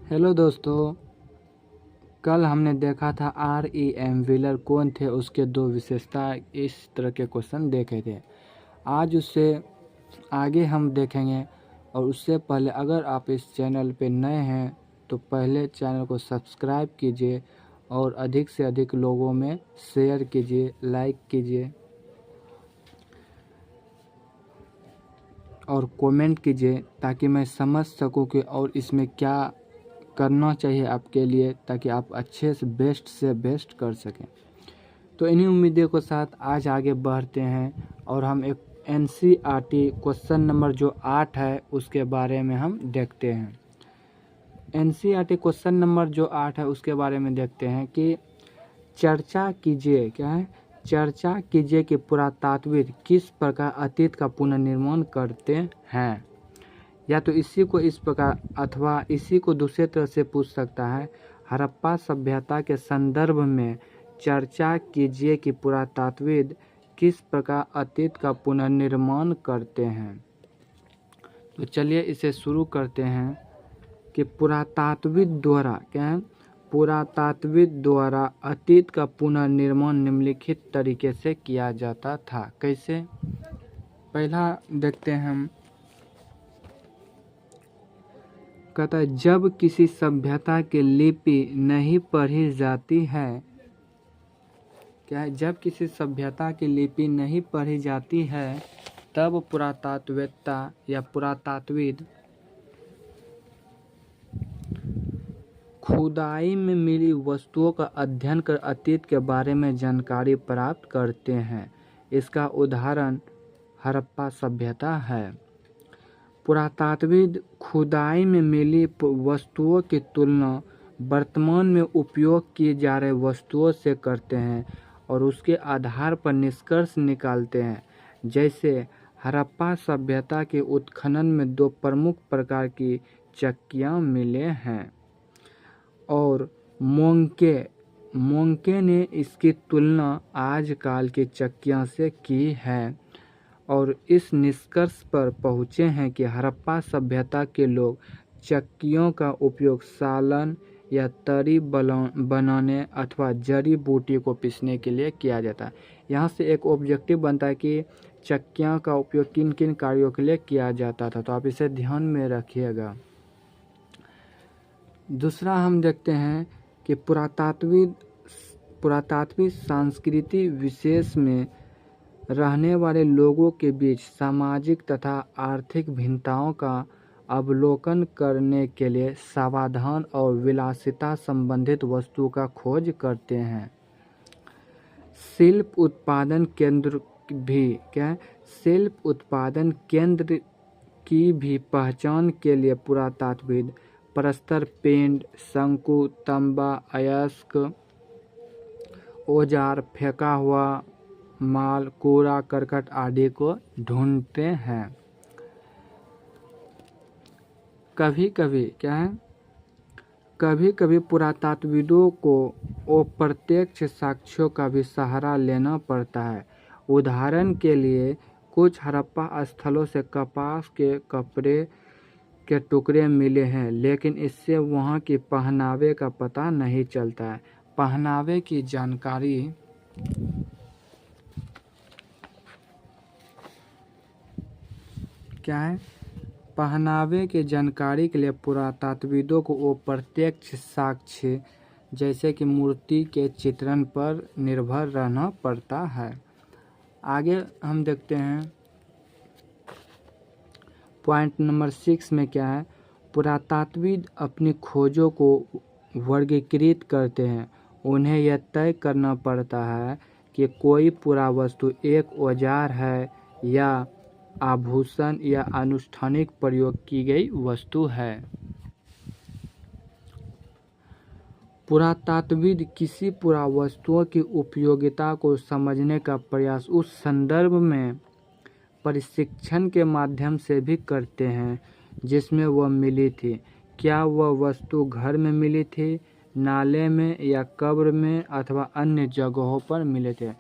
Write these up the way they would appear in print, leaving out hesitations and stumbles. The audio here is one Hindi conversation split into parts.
हेलो दोस्तों, कल हमने देखा था REM व्हीलर कौन थे, उसके दो विशेषता, इस तरह के क्वेश्चन देखे थे। आज उससे आगे हम देखेंगे। और उससे पहले अगर आप इस चैनल पे नए हैं तो पहले चैनल को सब्सक्राइब कीजिए और अधिक से अधिक लोगों में शेयर कीजिए, लाइक कीजिए और कमेंट कीजिए ताकि मैं समझ सकूं कि और इसमें क्या करना चाहिए आपके लिए, ताकि आप अच्छे से बेस्ट कर सकें। तो इन्हीं उम्मीदों के साथ आज आगे बढ़ते हैं और हम एक NCERT क्वेश्चन नंबर जो 8 है उसके बारे में हम देखते हैं। NCERT क्वेश्चन नंबर जो 8 है उसके बारे में देखते हैं कि चर्चा कीजिए, क्या है, चर्चा कीजिए कि पुरातात्विद किस प्रकार अतीत का पुनर्निर्माण करते हैं। या तो इसी को इस प्रकार अथवा इसी को दूसरे तरह से पूछ सकता है, हड़प्पा सभ्यता के संदर्भ में चर्चा कीजिए कि पुरातात्विद किस प्रकार अतीत का पुनर्निर्माण करते हैं। तो चलिए इसे शुरू करते हैं कि पुरातात्विद द्वारा, क्या है, पुरातात्विद द्वारा अतीत का पुनर्निर्माण निम्नलिखित तरीके से किया जाता था। कैसे? पहला देखते हैं हम, कहता है जब किसी सभ्यता की लिपि नहीं पढ़ी जाती है, क्या है, जब किसी सभ्यता की लिपि नहीं पढ़ी जाती है तब पुरातात्विकता या पुरातात्विद खुदाई में मिली वस्तुओं का अध्ययन कर अतीत के बारे में जानकारी प्राप्त करते हैं। इसका उदाहरण हड़प्पा सभ्यता है। पुरातात्विद खुदाई में मिली वस्तुओं की तुलना वर्तमान में उपयोग की जा रही वस्तुओं से करते हैं और उसके आधार पर निष्कर्ष निकालते हैं। जैसे हड़प्पा सभ्यता के उत्खनन में दो प्रमुख प्रकार की चक्कियाँ मिले हैं और मोंके ने इसकी तुलना आजकल की चक्कियों से की है और इस निष्कर्ष पर पहुँचे हैं कि हड़प्पा सभ्यता के लोग चक्कियों का उपयोग सालन या तरी बनाने अथवा जड़ी बूटी को पीसने के लिए किया जाता है। यहाँ से एक ऑब्जेक्टिव बनता है कि चक्कियों का उपयोग किन किन कार्यों के लिए किया जाता था, तो आप इसे ध्यान में रखिएगा। दूसरा हम देखते हैं कि पुरातात्विक संस्कृति विशेष में रहने वाले लोगों के बीच सामाजिक तथा आर्थिक भिन्नताओं का अवलोकन करने के लिए समाधान और विलासिता संबंधित वस्तु का खोज करते हैं। शिल्प उत्पादन केंद्र भी, क्या, शिल्प उत्पादन केंद्र की भी पहचान के लिए पुरातात्विद प्रस्तर पिंड, शंकु, तंबा, अयस्क, औजार, फेंका हुआ माल, कूड़ा करकट आदि को ढूंढते हैं। कभी कभी, क्या है, कभी कभी पुरातात्विदों को अप्रत्यक्ष साक्ष्यों का भी सहारा लेना पड़ता है। उदाहरण के लिए कुछ हड़प्पा स्थलों से कपास के कपड़े के टुकड़े मिले हैं, लेकिन इससे वहाँ की पहनावे का पता नहीं चलता है। पहनावे की जानकारी, क्या है, पहनावे की जानकारी के लिए पुरातात्विदों को अप्रत्यक्ष साक्ष्य जैसे कि मूर्ति के चित्रण पर निर्भर रहना पड़ता है। आगे हम देखते हैं पॉइंट नंबर 6 में, क्या है, पुरातात्विद अपनी खोजों को वर्गीकृत करते हैं। उन्हें यह तय करना पड़ता है कि कोई पुरावस्तु एक औजार है या आभूषण या अनुष्ठानिक प्रयोग की गई वस्तु है। पुरातात्विद किसी पुरावस्तुओं की उपयोगिता को समझने का प्रयास उस संदर्भ में परीक्षण के माध्यम से भी करते हैं जिसमें वह मिली थी। क्या वह वस्तु घर में मिली थी, नाले में या कब्र में अथवा अन्य जगहों पर मिले थे।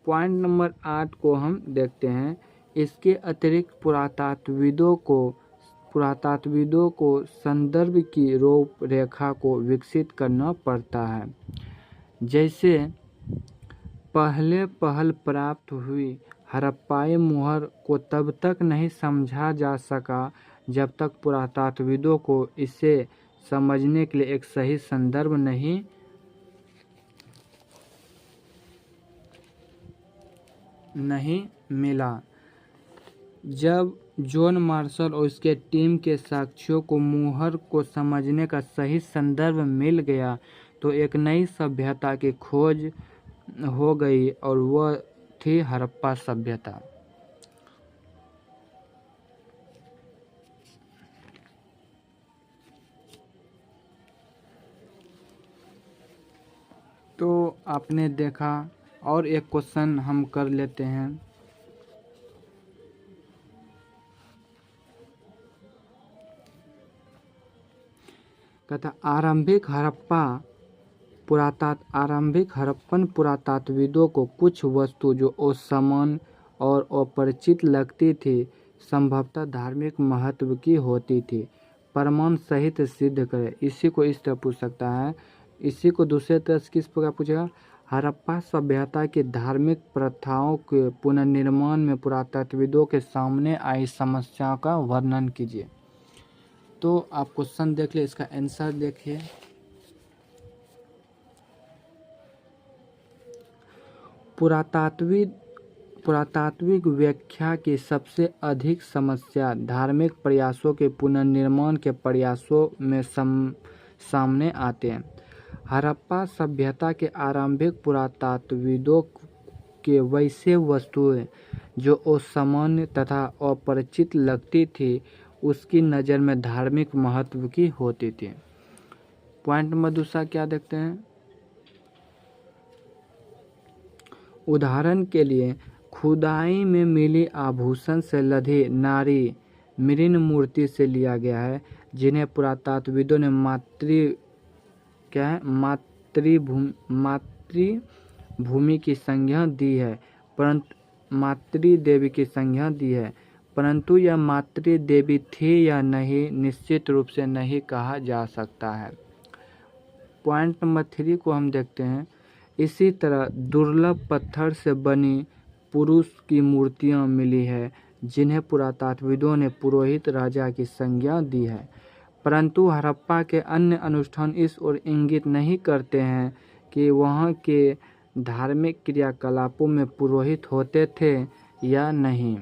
पॉइंट नंबर 8 को हम देखते हैं। इसके अतिरिक्त पुरातत्वविदों को संदर्भ की रूपरेखा को विकसित करना पड़ता है। जैसे पहल प्राप्त हुई हड़प्पाई मुहर को तब तक नहीं समझा जा सका जब तक पुरातत्वविदों को इसे समझने के लिए एक सही संदर्भ नहीं मिला। जब जॉन मार्शल और उसके टीम के साक्ष्यों को मुहर को समझने का सही संदर्भ मिल गया तो एक नई सभ्यता की खोज हो गई और वह थी हड़प्पा सभ्यता। तो आपने देखा, और एक क्वेश्चन हम कर लेते हैं। कहता आरंभिक हड़प्पन पुरातत्वविदों को कुछ वस्तु जो असामान्य और अपरिचित लगती थी संभवतः धार्मिक महत्व की होती थी प्रमाण सहित सिद्ध करें। इसी को इस तरह पूछ सकता है। इसी को दूसरे तरह से किस प्रकार पूछेगा, हड़प्पा सभ्यता की धार्मिक प्रथाओं के पुनर्निर्माण में पुरातत्वविदों के सामने आई समस्याओं का वर्णन कीजिए। तो आप क्वेश्चन देख ले, इसका आंसर देखिए। पुरातात्विक व्याख्या की सबसे अधिक समस्या धार्मिक प्रयासों के पुनर्निर्माण के प्रयासों में सामने आते हैं। हड़प्पा सभ्यता के आरंभिक पुरातत्वविदों के वैसे वस्तुएं जो असामान्य तथा अपरिचित लगती थी उसकी नज़र में धार्मिक महत्व की होती थी। पॉइंट नंबर दूसरा क्या देखते हैं। उदाहरण के लिए खुदाई में मिली आभूषण से लदी नारी मृण मूर्ति से लिया गया है, जिन्हें पुरातत्वविदों ने मातृभूमि की संज्ञा दी है, परंतु मातृदेवी की संज्ञा दी है, परंतु यह मातृदेवी थी या नहीं निश्चित रूप से नहीं कहा जा सकता है। पॉइंट नंबर 3 को हम देखते हैं। इसी तरह दुर्लभ पत्थर से बनी पुरुष की मूर्तियां मिली है, जिन्हें पुरातत्वविदों ने पुरोहित राजा की संज्ञा दी है, परंतु हड़प्पा के अन्य अनुष्ठान इस ओर इंगित नहीं करते हैं कि वहां के धार्मिक क्रियाकलापों में पुरोहित होते थे या नहीं।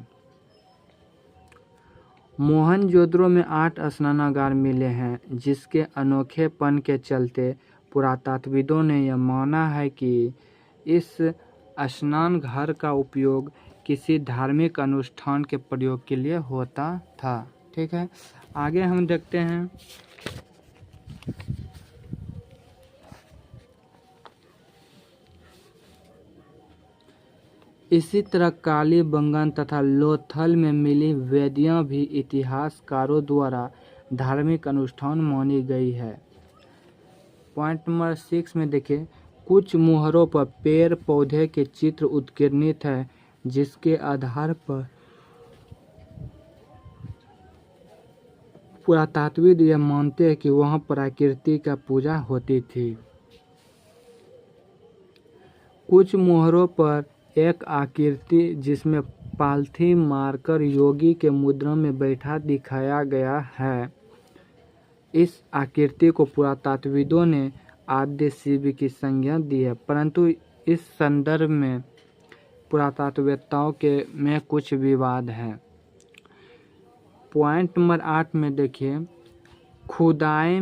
मोहनजोदड़ो में 8 स्नानागार मिले हैं, जिसके अनोखेपन के चलते पुरातत्वविदों ने यह माना है कि इस स्नानघर का उपयोग किसी धार्मिक अनुष्ठान के प्रयोग के लिए होता था। ठीक है, आगे हम देखते हैं। इसी तरह कालीबंगन तथा लोथल में मिली वेदियां भी इतिहासकारों द्वारा धार्मिक अनुष्ठान मानी गई है। पॉइंट नंबर 6 में देखिए, कुछ मुहरों पर पेड़ पौधे के चित्र उत्कीर्णित है, जिसके आधार पर पुरातत्वविद यह मानते हैं कि वहां प्रकृति का पूजा होती थी। कुछ मुहरों पर एक आकृति जिसमें पालथी मारकर योगी के मुद्रा में बैठा दिखाया गया है। इस आकृति को पुरातत्वविदों ने आद्य शिव की संज्ञा दी है, परंतु इस संदर्भ में पुरातत्ववेत्ताओं में कुछ विवाद है। पॉइंट नंबर 8 में देखिए, खुदाई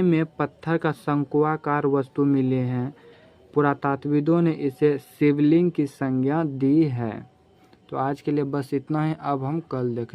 में पत्थर का शंक्वाकार वस्तु मिले हैं। पुरातत्वविदों ने इसे शिवलिंग की संज्ञा दी है। तो आज के लिए बस इतना ही, अब हम कल देखेंगे।